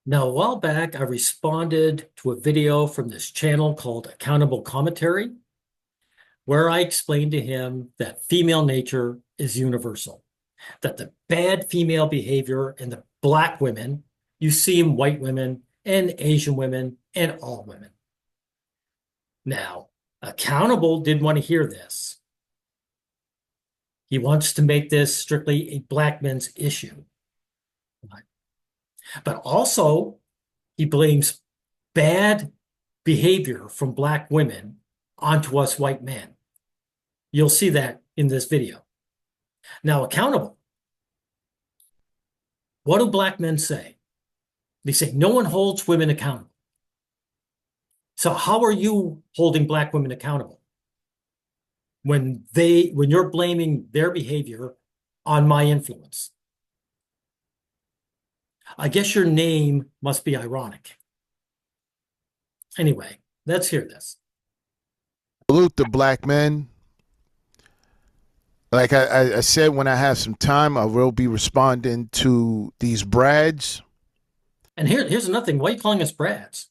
Now, a while back, I responded to a video from this channel called Accountable Commentary, where I explained to him that female nature is universal, that the bad female behavior in the black women, you see in white women and Asian women and all women. Now, Accountable didn't want to hear this. He wants to make this strictly a black men's issue. But also, he blames bad behavior from black women onto us white men. You'll see that in this video. Now, accountable. What do black men say? They say no one holds women accountable. So how are you holding black women accountable when you're blaming their behavior on my influence? I guess your name must be ironic. Anyway, let's hear this. Salute the black men. Like I said, when I have some time, I will be responding to these Brads. And here's another thing. Why are you calling us Brads?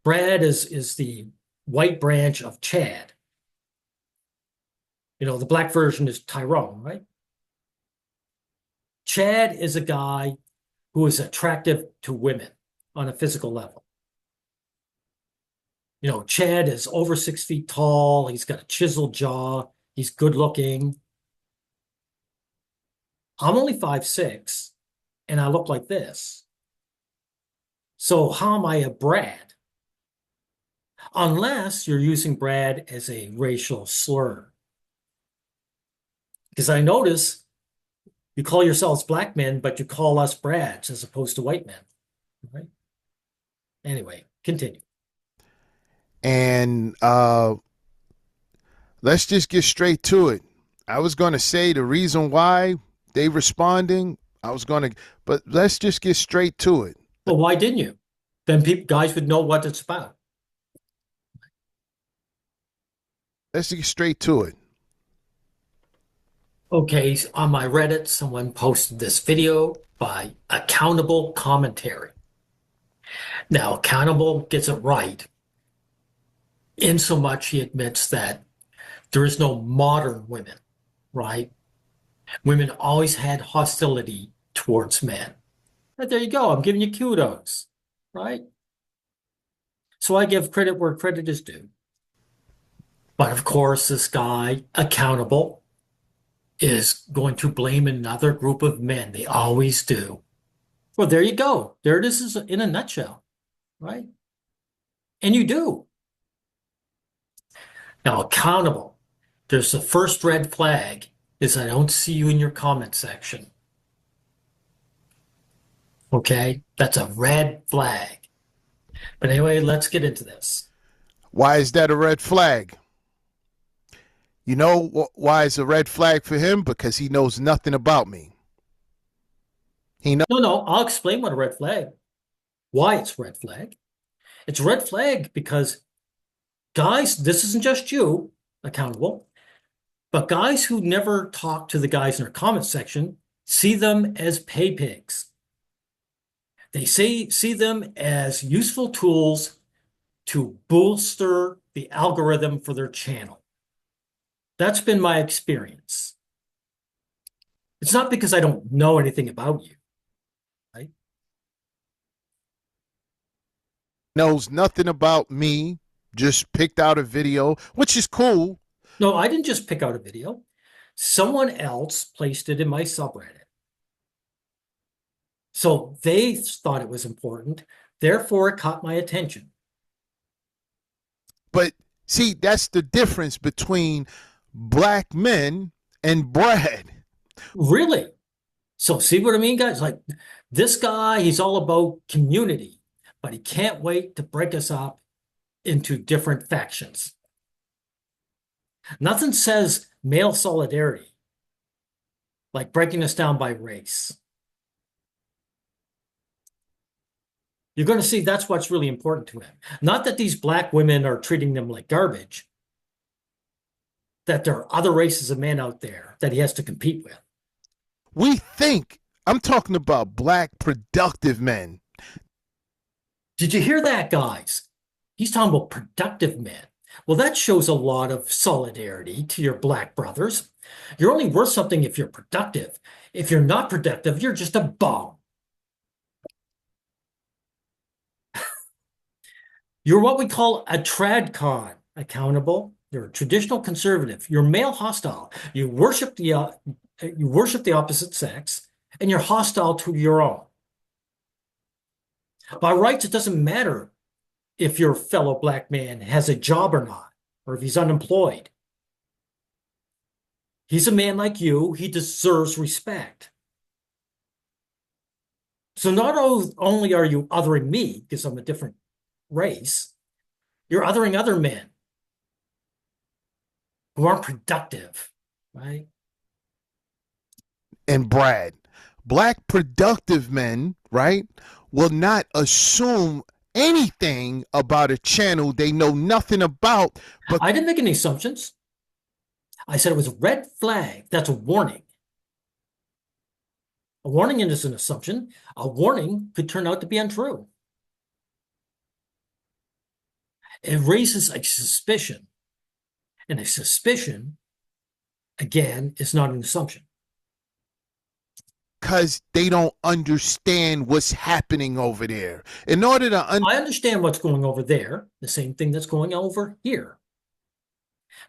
Brad is the white branch of Chad. You know, the black version is Tyrone, right? Chad is a guy who is attractive to women on a physical level. You know, Chad is over 6 feet tall. He's got a chiseled jaw. He's good looking. I'm only 5'6", and I look like this. So how am I a Brad? Unless you're using Brad as a racial slur. Because I notice you call yourselves black men, but you call us Brads as opposed to white men. Right? Anyway, continue. And let's just get straight to it. I was going to say the reason why they responding, but let's just get straight to it. Well, why didn't you? Then guys would know what it's about. Let's get straight to it. Okay, on my Reddit, someone posted this video by Accountable Commentary. Now, Accountable gets it right in so much he admits that there is no modern women, right? Women always had hostility towards men. But there you go. I'm giving you kudos, right? So I give credit where credit is due. But of course, this guy, Accountable, is going to blame another group of men. They always do. Well, there you go. There it is in a nutshell, right? And you do. Now, Accountable, there's the first red flag is I don't see you in your comment section. Okay? That's a red flag. But anyway, let's get into this. Why is that a red flag? You know why it's a red flag for him? Because he knows nothing about me. No, I'll explain what a red flag, why it's a red flag. It's a red flag because guys, this isn't just you, Accountable, but guys who never talk to the guys in their comment section see them as pay pigs. They see them as useful tools to bolster the algorithm for their channel. That's been my experience. It's not because I don't know anything about you, right? Knows nothing about me, just picked out a video, which is cool. No, I didn't just pick out a video. Someone else placed it in my subreddit. So they thought it was important. Therefore, it caught my attention. But see, that's the difference between black men and Brad. Really? So see what I mean, guys? Like this guy, he's all about community, but he can't wait to break us up into different factions. Nothing says male solidarity like breaking us down by race. You're going to see that's what's really important to him. Not that these black women are treating them like garbage, that there are other races of men out there that he has to compete with. We think I'm talking about black productive men. Did you hear that, guys? He's talking about productive men. Well, that shows a lot of solidarity to your black brothers. You're only worth something if you're productive. If you're not productive, you're just a bum. You're what we call a tradcon, accountable. You're a traditional conservative. You're male hostile. You worship the opposite sex, and you're hostile to your own. By rights, it doesn't matter if your fellow black man has a job or not, or if he's unemployed. He's a man like you. He deserves respect. So not only are you othering me because I'm a different race, you're othering other men who aren't productive, right? And Brad, black productive men, right, will not assume anything about a channel they know nothing about. But I didn't make any assumptions. I said it was a red flag. That's a warning. A warning is an assumption. A warning could turn out to be untrue. It raises a suspicion. And a suspicion, again, is not an assumption. because they don't understand what's happening over there. In order to I understand what's going over there, the same thing that's going over here.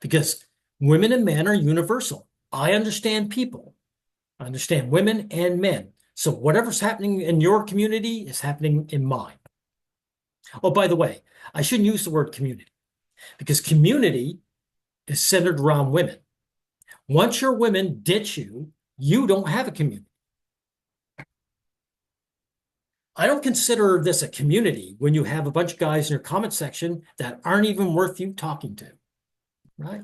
Because women and men are universal. I understand people. I understand women and men. So whatever's happening in your community is happening in mine. Oh, by the way, I shouldn't use the word community because community is centered around women. Once your women ditch you, you don't have a community. I don't consider this a community when you have a bunch of guys in your comment section that aren't even worth you talking to, right?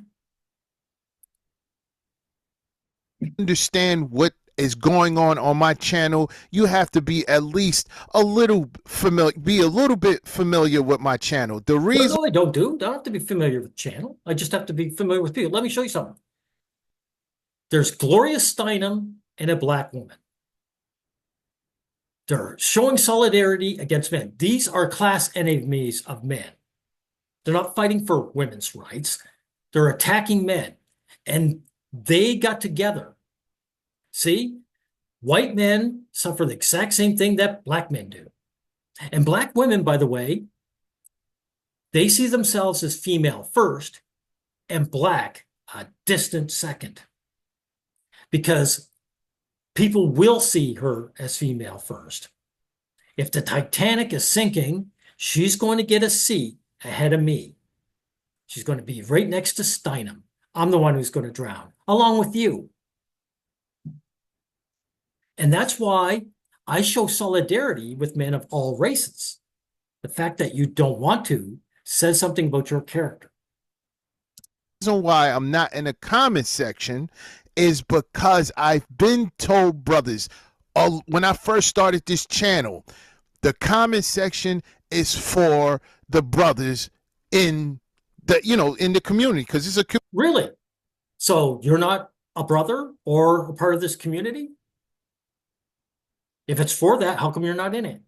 understand what is going on my channel, you have to be at least a little familiar, be a little bit familiar with my channel. The reason No, I don't have to be familiar with the channel. I just have to be familiar with people. Let me show you something. There's Gloria Steinem and a black woman. They're showing solidarity against men. These are class enemies of men. They're not fighting for women's rights. They're attacking men. And they got together. See, white men suffer the exact same thing that black men do. And black women, by the way, they see themselves as female first and black a distant second. Because people will see her as female first. If the Titanic is sinking, she's going to get a seat ahead of me. She's going to be right next to Steinem. I'm the one who's going to drown, along with you. And that's why I show solidarity with men of all races. The fact that you don't want to says something about your character. why I'm not in the comment section is because I've been told, brothers, when I first started this channel, the comment section is for the brothers in in the community, because it's a Really? So you're not a brother or a part of this community? If it's for that, how come you're not in it?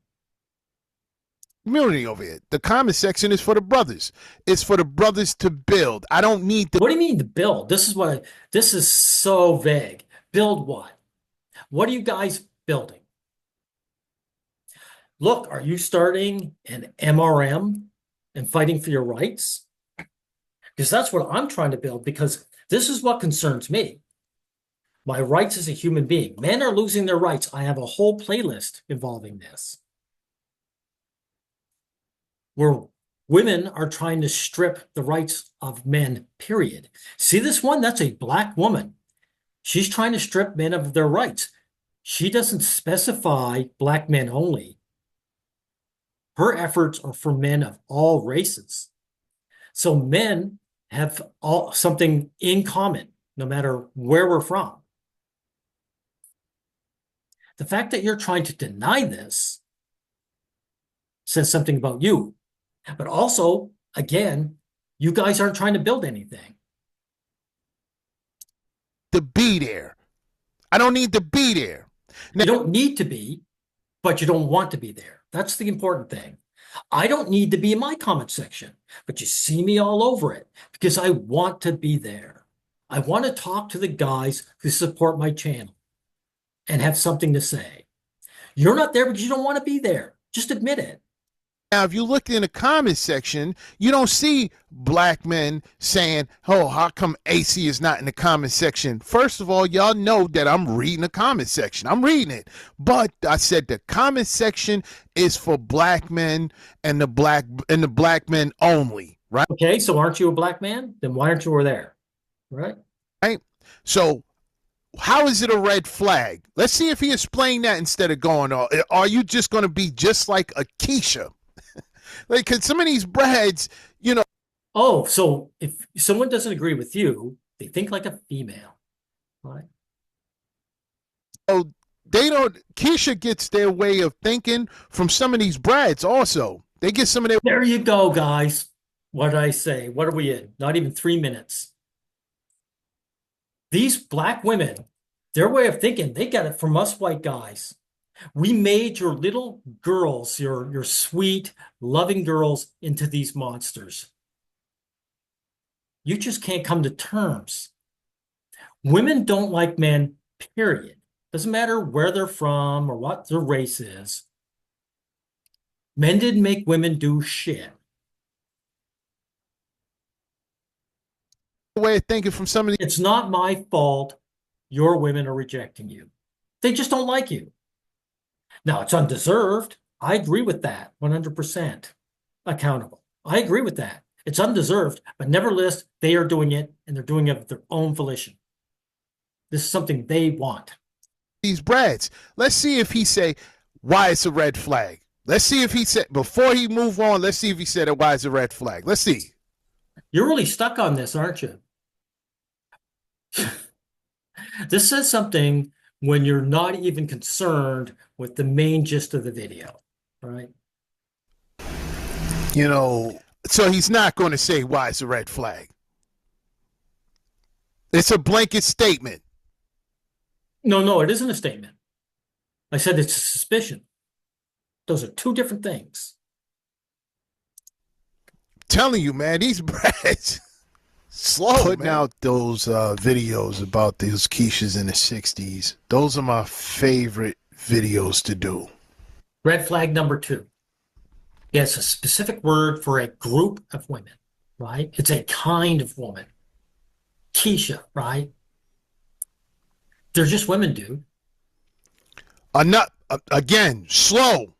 community over here. The comment section is for the brothers. It's for the brothers to build. I don't need the What do you mean to build? This is so vague. Build what? What are you guys building? Look, are you starting an MRM and fighting for your rights? Because that's what I'm trying to build, because this is what concerns me. My rights as a human being. Men are losing their rights. I have a whole playlist involving this, where women are trying to strip the rights of men, period. See this one? That's a black woman. She's trying to strip men of their rights. She doesn't specify black men only. Her efforts are for men of all races. So men have all something in common, no matter where we're from. The fact that you're trying to deny this says something about you. But also, again, you guys aren't trying to build anything. to be there. I don't need to be there. Now, You don't need to be, but you don't want to be there. That's the important thing. I don't need to be in my comment section, but you see me all over it because I want to be there. I want to talk to the guys who support my channel and have something to say. You're not there because you don't want to be there. Just admit it. Now, if you look in the comment section, you don't see black men saying, oh, how come AC is not in the comment section? First of all, y'all know that I'm reading the comment section. I'm reading it. But I said the comment section is for black men and the black men only, right? Okay, so aren't you a black man? Then why aren't you over there? Right? Right? So how is it a red flag? Let's see if he explained that instead of going, are you just going to be just like a Keisha? Like, cause some of these brads, you know. Oh, so if someone doesn't agree with you, they think like a female, right? Oh, they don't. Keisha gets their way of thinking from some of these brads. Also, they get some of their. There you go, guys. What did I say? What are we in? Not even 3 minutes. These black women, their way of thinking, they got it from us white guys. We made your little girls, your sweet, loving girls, into these monsters. You just can't come to terms. Women don't like men, period. Doesn't matter where they're from or what their race is. Men didn't make women do shit. Way of thinking from some of these. It's not my fault your women are rejecting you. They just don't like you. Now, it's undeserved. I agree with that 100%. Accountable. I agree with that. It's undeserved, but nevertheless, they are doing it, and they're doing it of their own volition. This is something they want. These brads. Let's see if he say why it's a red flag. Let's see if he said before he move on. Let's see if he said why it's a red flag. Let's see. You're really stuck on this, aren't you? This says something when you're not even concerned with the main gist of the video, right? You know, so he's not going to say why it's a red flag. It's a blanket statement. No, it isn't a statement. I said it's a suspicion. Those are two different things. I'm telling you, man, these brads slow. Putting out those videos about those Keishas in the 60s. Those are my favorite videos to do. Red flag number 2. It's a specific word for a group of women, right? It's a kind of woman. Keisha, right? They're just women, dude. Not again, slow.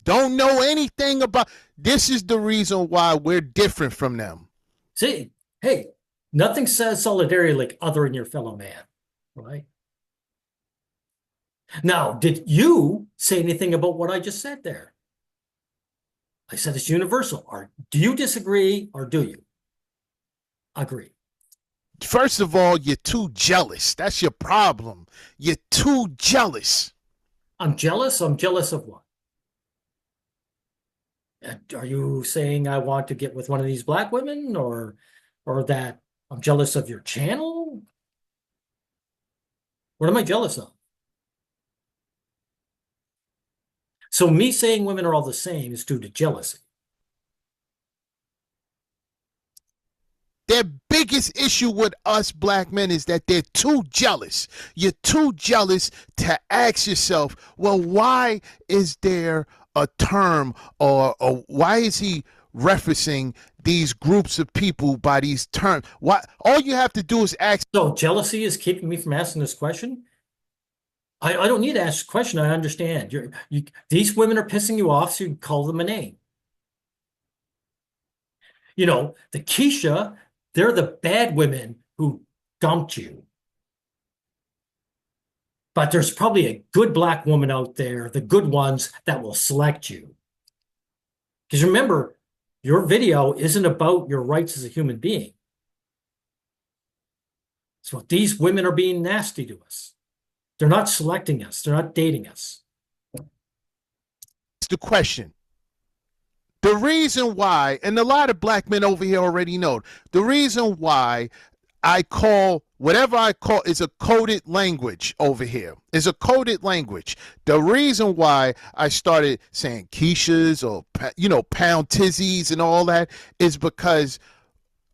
Don't know anything about. This is the reason why we're different from them. See, hey, nothing says solidarity like othering your fellow man, right? Now, did you say anything about what I just said there? I said it's universal. Or do you disagree or do you agree? First of all, you're too jealous. That's your problem. You're too jealous. I'm jealous. I'm jealous of what? Are you saying I want to get with one of these black women or that I'm jealous of your channel? What am I jealous of? So me saying women are all the same is due to jealousy. Their biggest issue with us black men is that they're too jealous. You're too jealous to ask yourself, well, why is there a term or why is he referencing these groups of people by these terms? Why? All you have to do is ask. So jealousy is keeping me from asking this question? I don't need to ask a question. I understand. These women are pissing you off, so you call them a name. You know, the Keisha, they're the bad women who dumped you. But there's probably a good black woman out there, the good ones that will select you. Because remember, your video isn't about your rights as a human being. So these women are being nasty to us. They're not selecting us. They're not dating us. The question. The reason why, and a lot of black men over here already know, the reason why I call whatever I call is a coded language over here. Is a coded language. The reason why I started saying quiches or pound tizzies and all that is because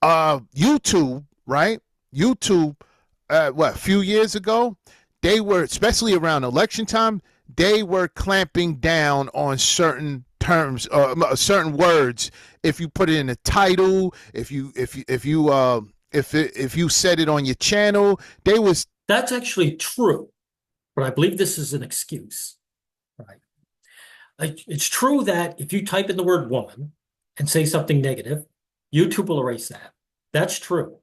YouTube, right? YouTube, a few years ago, they were, especially around election time, they were clamping down on certain terms, certain words. If you put it in a title, if you said it on your channel, they was. That's actually true, but I believe this is an excuse, right? It's true that if you type in the word woman and say something negative, YouTube will erase that. That's true.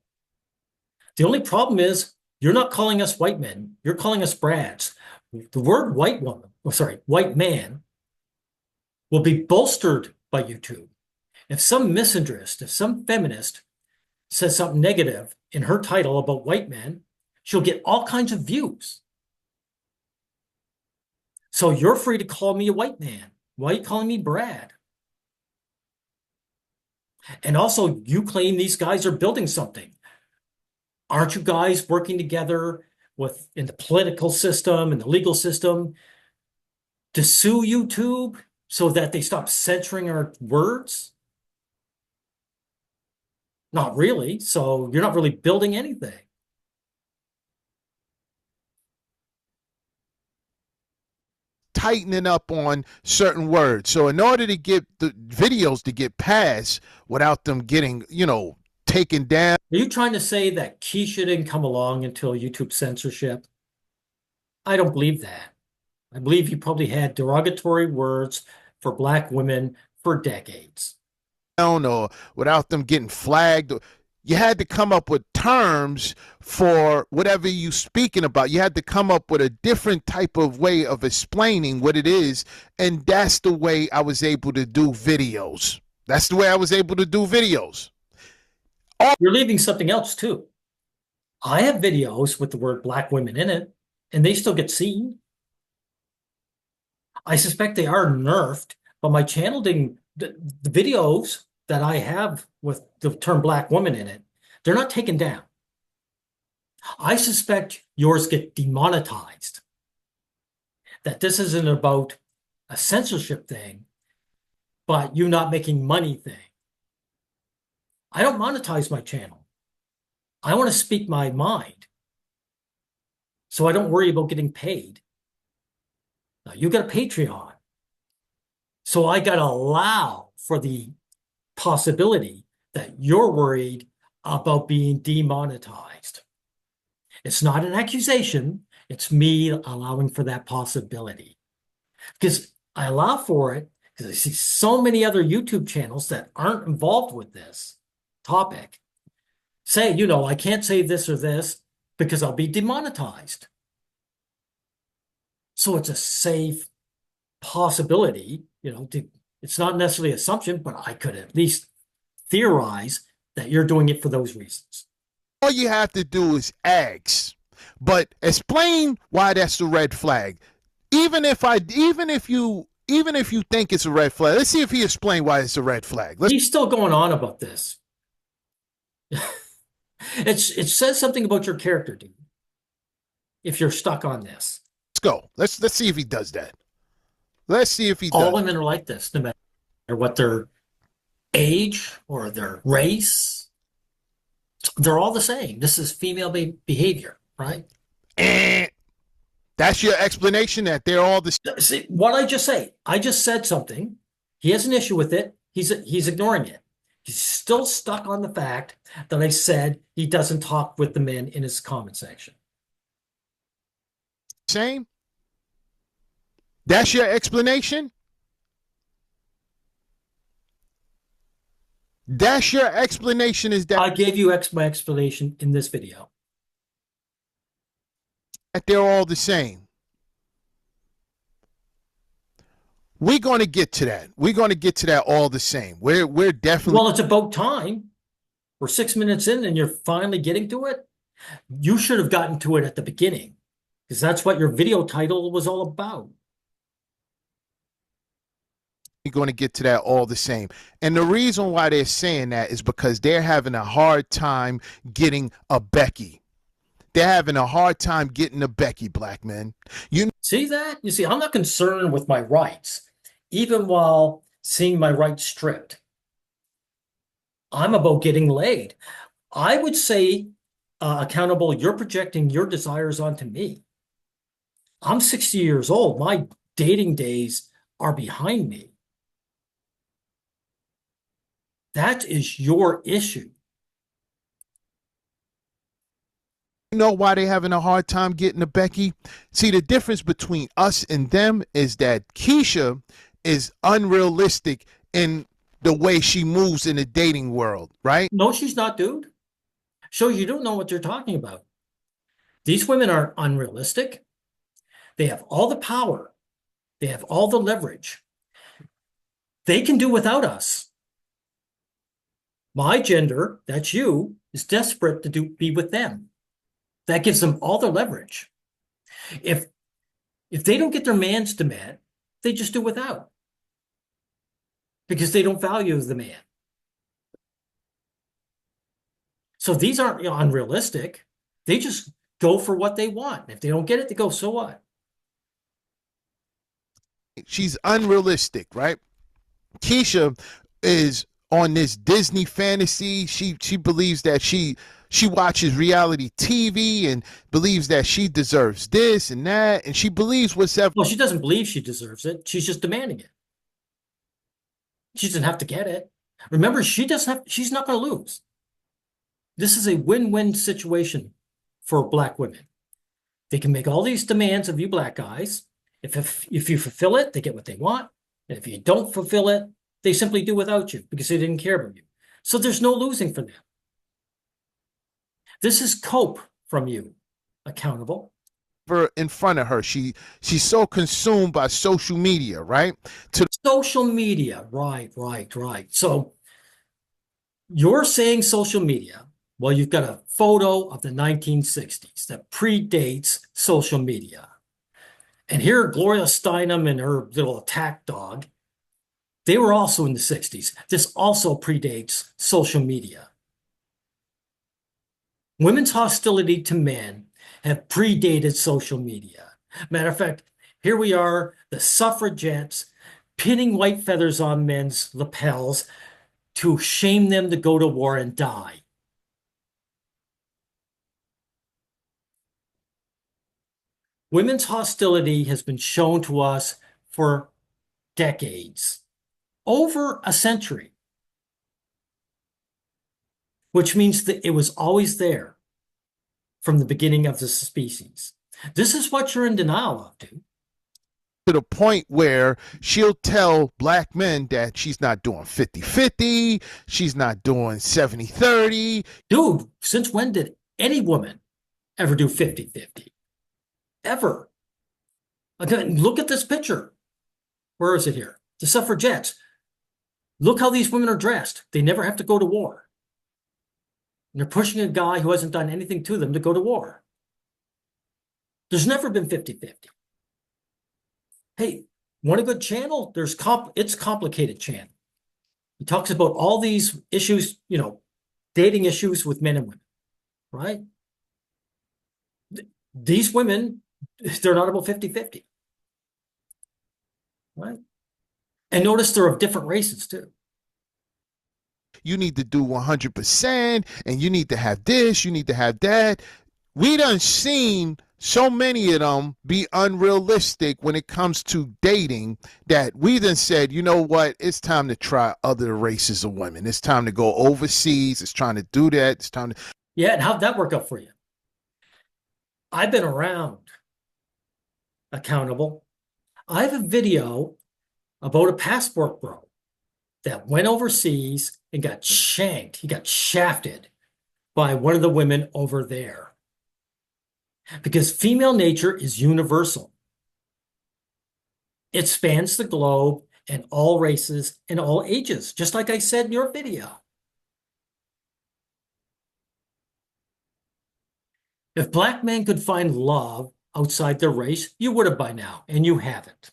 The only problem is you're not calling us white men. You're calling us Brads. The word white woman, white man, will be bolstered by YouTube. If some misandrist, if some feminist says something negative in her title about white men, she'll get all kinds of views. So you're free to call me a white man. Why are you calling me Brad? And also, you claim these guys are building something. Aren't you guys working together in the political system and the legal system to sue YouTube so that they stop censoring our words? Not really. So you're not really building anything. Tightening up on certain words. So in order to get the videos to get passed without them getting, taken down. Are you trying to say that Keisha didn't come along until YouTube censorship? I don't believe that. I believe you probably had derogatory words for Black women for decades. Or without them getting flagged. You had to come up with terms for whatever you speaking about. You had to come up with a different type of way of explaining what it is. And that's the way I was able to do videos. That's the way I was able to do videos. You're leaving something else too. I have videos with the word Black women in it, and they still get seen. I suspect they are nerfed, but my channel didn't. The videos that I have with the term Black woman in it, they're not taken down. I suspect yours get demonetized. That this isn't about a censorship thing, but you not making money thing. I don't monetize my channel. I want to speak my mind. So I don't worry about getting paid. Now, you got a Patreon. So I got to allow for the possibility that you're worried about being demonetized. It's not an accusation. It's me allowing for that possibility. Because I allow for it because I see so many other YouTube channels that aren't involved with this topic say, I can't say this or this because I'll be demonetized. So it's a safe possibility, it's not necessarily assumption, but I could at least theorize that you're doing it for those reasons. All you have to do is ask, but explain why that's the red flag. Even if you think it's a red flag, let's see if he explained why it's a red flag. He's still going on about this. It says something about your character, dude. If you're stuck on this, let's go. Let's see if he does that. Let's see if he does. All women are like this, no matter what their age or their race. They're all the same. This is female behavior, right? That's your explanation that they're all the same. See, what I just say? I just said something. He has an issue with it. He's ignoring it. He's still stuck on the fact that I said he doesn't talk with the men in his comment section. Same? That's your explanation? That's your explanation is that I gave you my explanation in this video. That they're all the same. We're going to get to that. We're going to get to that all the same. We're definitely. Well, it's about time. We're 6 minutes in and you're finally getting to it. You should have gotten to it at the beginning because that's what your video title was all about. You're going to get to that all the same. And the reason why they're saying that is because they're having a hard time getting a Becky. They're having a hard time getting a Becky, black men. You See that? You see, I'm not concerned with my rights, even while seeing my rights stripped. I'm about getting laid. I would say, accountable, you're projecting your desires onto me. I'm 60 years old. My dating days are behind me. That is your issue. know why they're having a hard time getting a Becky? See, the difference between us and them is that Keisha is unrealistic in the way she moves in the dating world, right? No, she's not, dude. So you don't know what you're talking about. These women are unrealistic. They have all the power. They have all the leverage. They can do without us. My gender, that's you, is desperate to be with them. That gives them all the leverage. If they don't get their man's demand, they just do without because they don't value the man. So these aren't unrealistic. They just go for what they want. If they don't get it, they go, so what? She's unrealistic, right? Keisha is on this Disney fantasy. She believes that she watches reality TV and believes that she deserves this and that, and she believes whatever. Well, she doesn't believe she deserves it. She's just demanding it. She doesn't have to get it. Remember, she's not going to lose. This is a win-win situation for black women. They can make all these demands of you black guys. If you fulfill it, they get what they want. And if you don't fulfill it, they simply do without you because they didn't care about you. So there's no losing for them. This is cope from you, accountable. In front of her, she's so consumed by social media, right? To social media, right. So you're saying social media. Well, you've got a photo of the 1960s that predates social media. And here, Gloria Steinem and her little attack dog, they were also in the 60s. This also predates social media. Women's hostility to men have predated social media. Matter of fact, here we are, the suffragettes, pinning white feathers on men's lapels to shame them to go to war and die. Women's hostility has been shown to us for decades, over a century, which means that it was always there from the beginning of the species. This is what you're in denial of, dude. To the point where she'll tell black men that she's not doing 50-50, she's not doing 70-30. Dude, since when did any woman ever do 50-50? Ever. Again, look at this picture. Where is it here? The suffragettes. Look how these women are dressed. They never have to go to war. And they're pushing a guy who hasn't done anything to them to go to war. There's never been 50-50. Hey, want a good channel? It's Complicated channel. He talks about all these issues, dating issues with men and women, right? These women, they're not about 50-50, right? And notice they're of different races too. You need to do 100%, and you need to have this, you need to have that. We done seen so many of them be unrealistic when it comes to dating that we then said, you know what, it's time to try other races of women. It's time to go overseas. It's trying to do that. It's time to... Yeah, and how'd that work out for you? I've been around, accountable. I have a video about a passport bro that went overseas and got shanked. He got shafted by one of the women over there. Because female nature is universal. It spans the globe and all races and all ages, just like I said in your video. If black men could find love outside their race, you would have by now, and you haven't.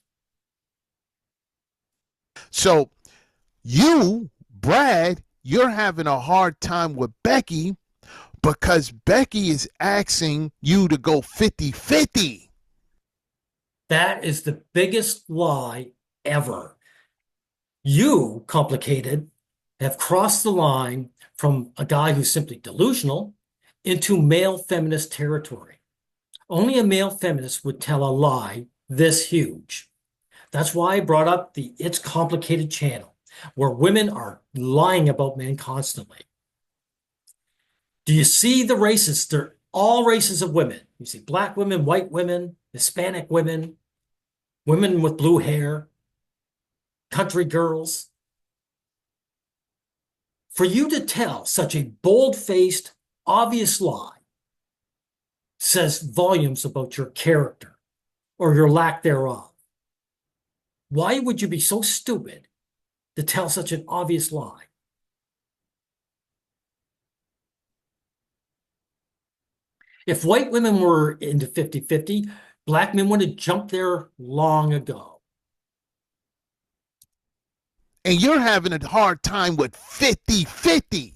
So you, Brad, you're having a hard time with Becky because Becky is asking you to go 50-50. That is the biggest lie ever. You, complicated, have crossed the line from a guy who's simply delusional into male feminist territory. Only a male feminist would tell a lie this huge. That's why I brought up the It's Complicated channel, where women are lying about men constantly. Do you see the races? They're all races of women. You see black women, white women, Hispanic women, women with blue hair, country girls. For you to tell such a bold-faced, obvious lie says volumes about your character or your lack thereof. Why would you be so stupid to tell such an obvious lie? If white women were into 50-50, black men would have jumped there long ago. And you're having a hard time with 50-50.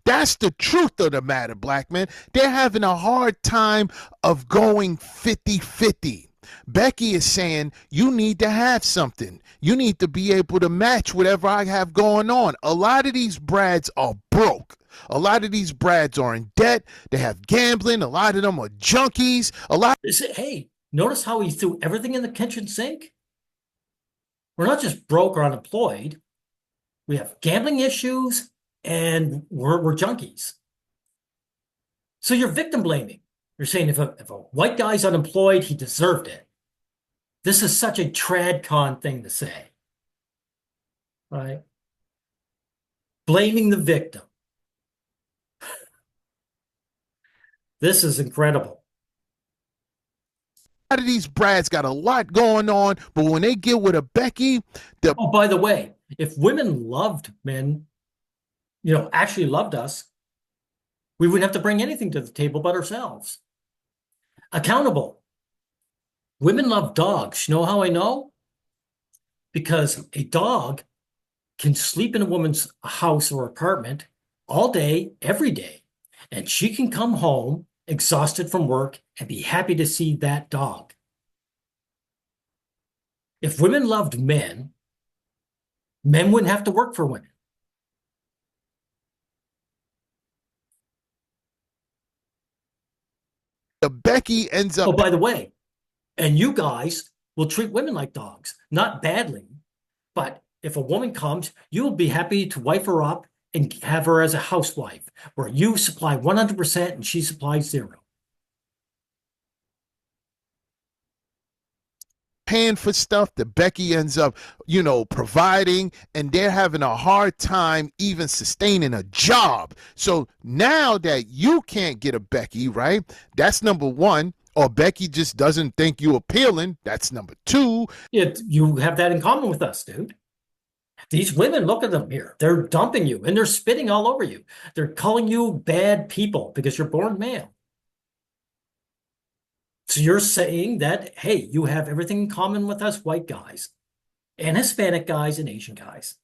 That's the truth of the matter, black men. They're having a hard time of going 50-50. Becky is saying you need to have something. You need to be able to match whatever I have going on. A lot of these brads are broke. A lot of these brads are in debt. They have gambling. A lot of them are junkies. Hey, notice how he threw everything in the kitchen sink? We're not just broke or unemployed. We have gambling issues and we're junkies. So you're victim blaming. You're saying if a white guy's unemployed, he deserved it. This is such a tradcon thing to say, right? Blaming the victim. This is incredible. A lot of these brads got a lot going on, but when they get with a Becky, Oh, by the way, if women loved men, actually loved us, we wouldn't have to bring anything to the table but ourselves. Accountable. Women love dogs. You know how I know? Because a dog can sleep in a woman's house or apartment all day, every day, and she can come home exhausted from work and be happy to see that dog. If women loved men, men wouldn't have to work for women. the Becky ends up. Oh, by the way, and you guys will treat women like dogs, not badly, but if a woman comes, you will be happy to wife her up and have her as a housewife, where you supply 100% and she supplies 0. Paying for stuff that Becky ends up, providing, and they're having a hard time even sustaining a job. So now that you can't get a Becky, right? That's number one. Or Becky just doesn't think you appealing. That's number two. You have that in common with us, dude. These women, look at them here. They're dumping you and they're spitting all over you. They're calling you bad people because you're born male. So you're saying that, hey, you have everything in common with us white guys and Hispanic guys and Asian guys.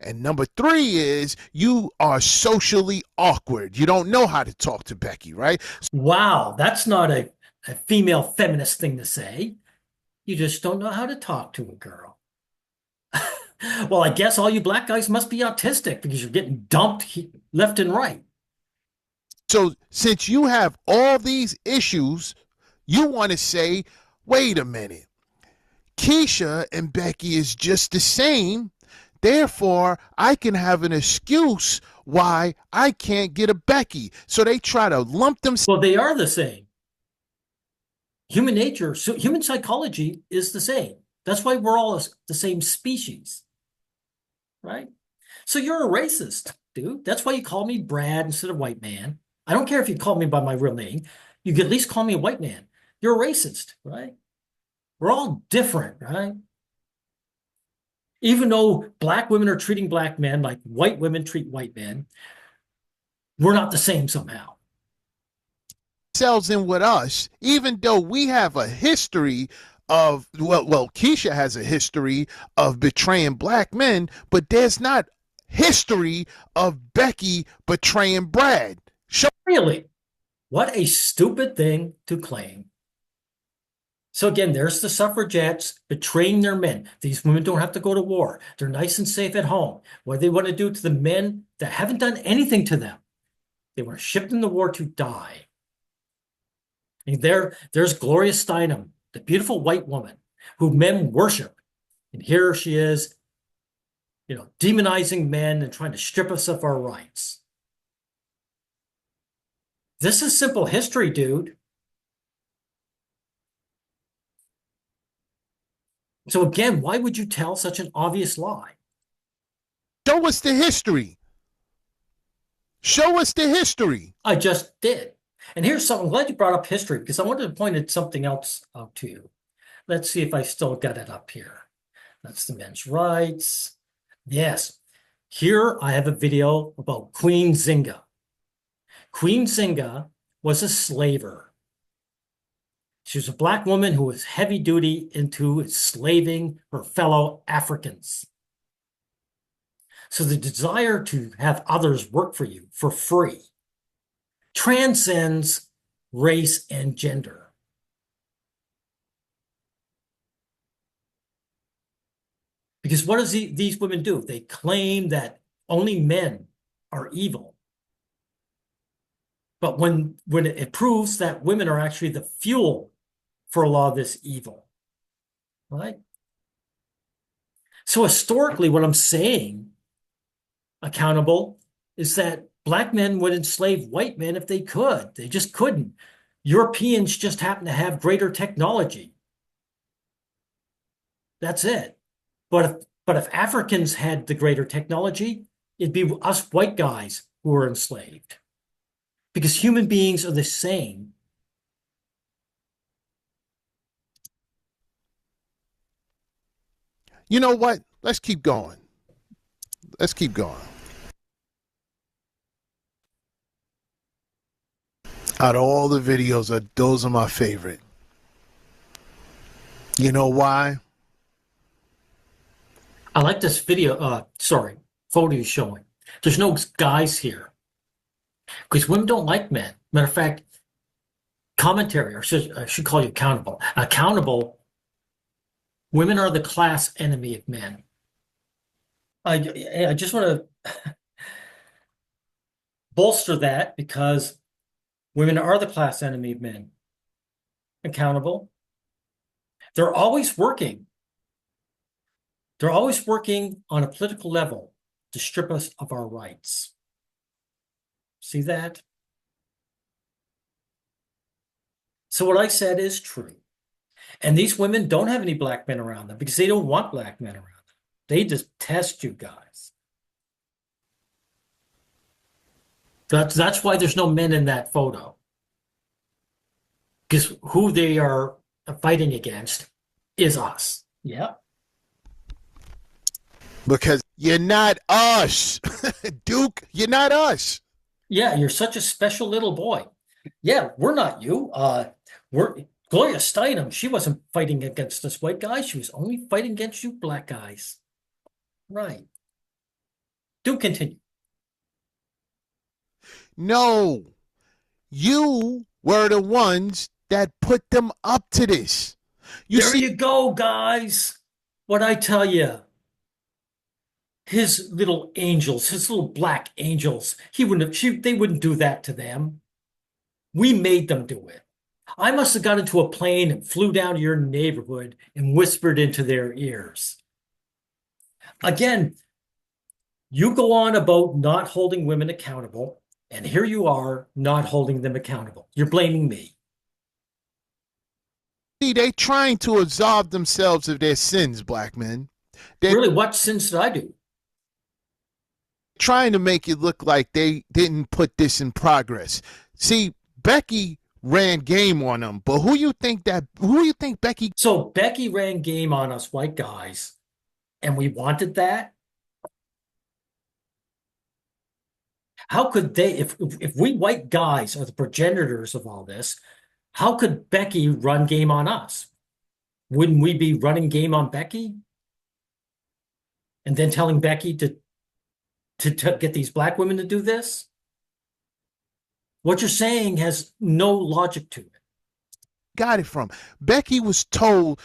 And number three is you are socially awkward. You don't know how to talk to Becky, right? Wow, that's not a female feminist thing to say. You just don't know how to talk to a girl. Well, I guess all you black guys must be autistic because you're getting dumped left and right. So since you have all these issues, you want to say, wait a minute, Keisha and Becky is just the same. Therefore, I can have an excuse why I can't get a Becky. So they try to lump them. Well, they are the same. Human nature, so human psychology is the same. That's why we're all the same species, right? So you're a racist, dude. That's why you call me Brad instead of white man. I don't care if you call me by my real name. You could at least call me a white man. You're a racist, right? We're all different, right? Even though black women are treating black men like white women treat white men, we're not the same somehow. Sells in with us, even though we have a history of Keisha has a history of betraying black men, but there's not history of Becky betraying Brad. Show Really? What a stupid thing to claim. So again, there's the suffragettes betraying their men. These women don't have to go to war. They're nice and safe at home. What do they want to do to the men that haven't done anything to them? They were shipped in the war to die. And there's Gloria Steinem, the beautiful white woman who men worship. And here she is, demonizing men and trying to strip us of our rights. This is simple history, dude. So again, why would you tell such an obvious lie? Show us the history. Show us the history. I just did. And here's something. I'm glad you brought up history because I wanted to point at something else out to you. Let's see if I still got it up here. That's the men's rights. Yes. Here I have a video about Queen Zinga. Queen Zinga was a slaver. She was a black woman who was heavy duty into enslaving her fellow Africans. So the desire to have others work for you for free transcends race and gender. Because what does these women do? They claim that only men are evil. But when it proves that women are actually the fuel for a lot of this evil, right? So historically, what I'm saying, accountable, is that black men would enslave white men if they could. They just couldn't. Europeans just happen to have greater technology. That's it. But if Africans had the greater technology, it'd be us white guys who were enslaved. Because human beings are the same. You know what? Let's keep going. Let's keep going. Out of all the videos, those are my favorite. You know why? I like this video, photo you're showing. There's no guys here. Because women don't like men. Matter of fact, commentary, or I should call you accountable. Accountable, women are the class enemy of men. I just want to bolster that because women are the class enemy of men. Accountable. They're always working. They're always working on a political level to strip us of our rights. See that? So what I said is true. And these women don't have any black men around them because they don't want black men around them. They detest you guys. That's why there's no men in that photo. Because who they are fighting against is us. Yeah. Because you're not us. Duke, you're not us. Yeah, you're such a special little boy. Yeah, we're not you. We're Gloria Steinem. She wasn't fighting against us white guys. She was only fighting against you black guys. Right. Do continue. No, you were the ones that put them up to this. There you go, guys. What I tell you. His little angels, his little black angels, they wouldn't do that to them. We made them do it. I must have got into a plane and flew down to your neighborhood and whispered into their ears. Again, you go on about not holding women accountable, and here you are not holding them accountable. You're blaming me. See, they trying to absolve themselves of their sins, black men. Really, what sins did I do? Trying to make it look like they didn't put this in progress. See, Becky ran game on them, but who you think Becky? So Becky ran game on us white guys, and we wanted that? How could they, if we white guys are the progenitors of all this, how could Becky run game on us? Wouldn't we be running game on Becky and then telling Becky to get these black women to do this? What you're saying has no logic to it. Got it from? Becky was told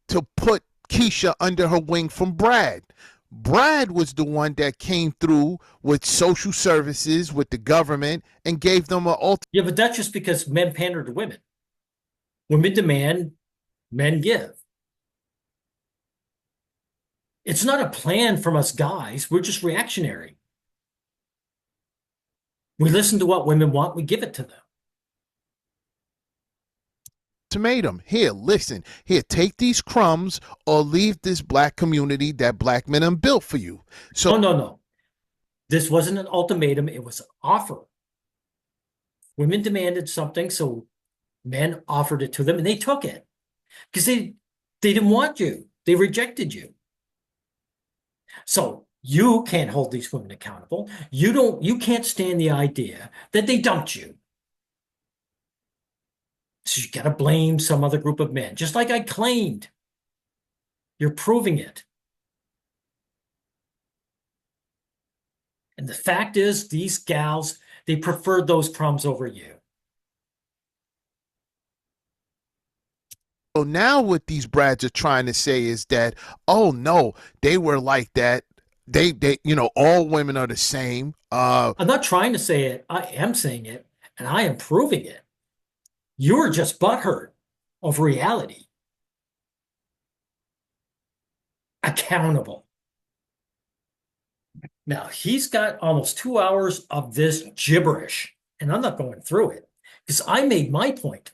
to put Keisha under her wing from Brad. Brad was the one that came through with social services, with the government, and gave them an ultimate. Yeah, but that's just because men pander to women. Women demand, men give. It's not a plan from us guys. We're just reactionary. We listen to what women want, we give it to them. Ultimatum. Here, listen. Here, take these crumbs or leave this black community that black men have built for you. So, No, no, no. This wasn't an ultimatum, it was an offer. Women demanded something, so men offered it to them, and they took it because they didn't want you. They rejected you. So you can't hold these women accountable. You can't stand the idea that they dumped you. So you got to blame some other group of men, just like I claimed. You're proving it. And the fact is, these gals, they preferred those crumbs over you. so now what these Brads are trying to say is that, oh no, they were like that. All women are the same. I'm not trying to say it. I am saying it, and I am proving it. You're just butthurt of reality. Accountable. Now, he's got almost 2 hours of this gibberish, and I'm not going through it because I made my point.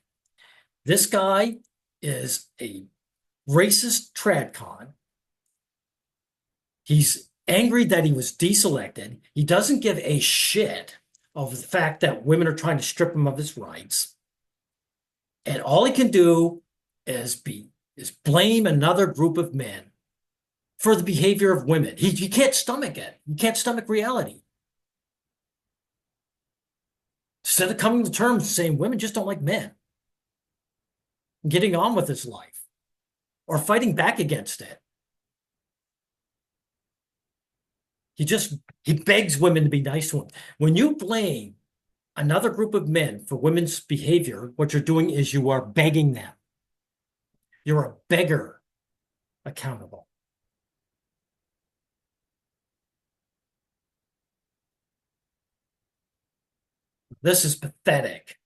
This guy is a racist tradcon. He's angry that he was deselected. He doesn't give a shit of the fact that women are trying to strip him of his rights. And all he can do is blame another group of men for the behavior of women. He can't stomach it. He can't stomach reality. Instead of coming to terms and saying women just don't like men, and getting on with his life or fighting back against it. He begs women to be nice to him. When you blame another group of men for women's behavior, what you're doing is you are begging them. You're a beggar accountable. This is pathetic.